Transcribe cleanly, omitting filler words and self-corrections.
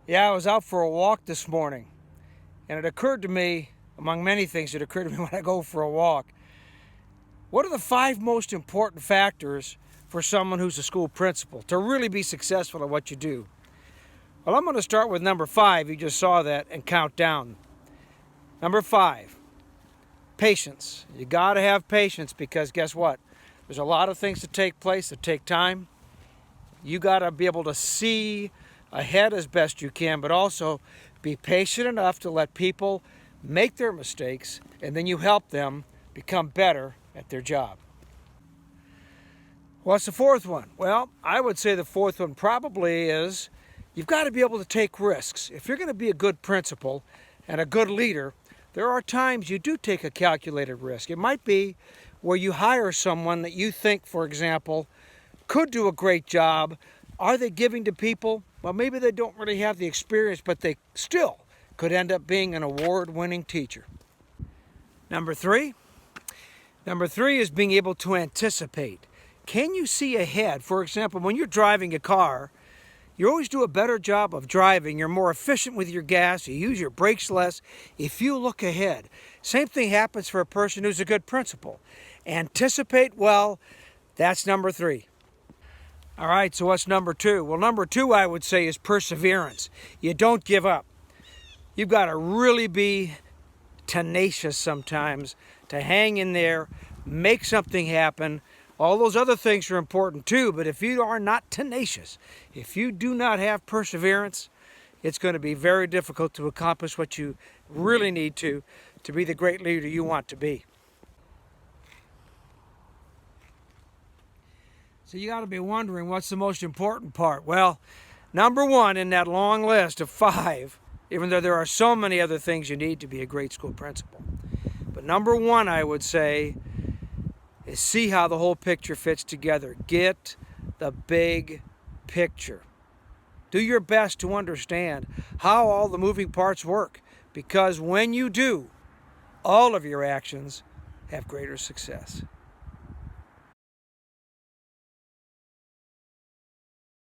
Yeah, I was out for a walk this morning, and it occurred to me, among many things that occur to me when I go for a walk, what are the 5 most important factors for someone who's a school principal to really be successful at what you do? Well, I'm going to start with number 5. You just saw that and count down. Number 5, patience. You got to have patience because guess what? There's a lot of things that take place that take time. You got to be able to see ahead as best you can, but also be patient enough to let people make their mistakes, and then you help them become better at their job. What's the fourth one? Well, I would say the fourth one probably is you've got to be able to take risks. If you're going to be a good principal and a good leader, there are times you do take a calculated risk. It might be where you hire someone that you think, for example, could do a great job. Are they giving to people? Well, maybe they don't really have the experience, but they still could end up being an award-winning teacher. Number three is being able to anticipate. Can you see ahead? For example, when you're driving a car, you always do a better job of driving. You're more efficient with your gas. You use your brakes less if you look ahead. Same thing happens for a person who's a good principal. Anticipate well. That's number 3. All right, so what's number 2? Well, number 2, I would say, is perseverance. You don't give up. You've got to really be tenacious sometimes to hang in there, make something happen. All those other things are important too, but if you are not tenacious, if you do not have perseverance, it's going to be very difficult to accomplish what you really need to be the great leader you want to be. So you got to be wondering, what's the most important part? Well, number 1 in that long list of 5, even though there are so many other things you need to be a great school principal. But number 1, I would say, is see how the whole picture fits together. Get the big picture. Do your best to understand how all the moving parts work, because when you do, all of your actions have greater success.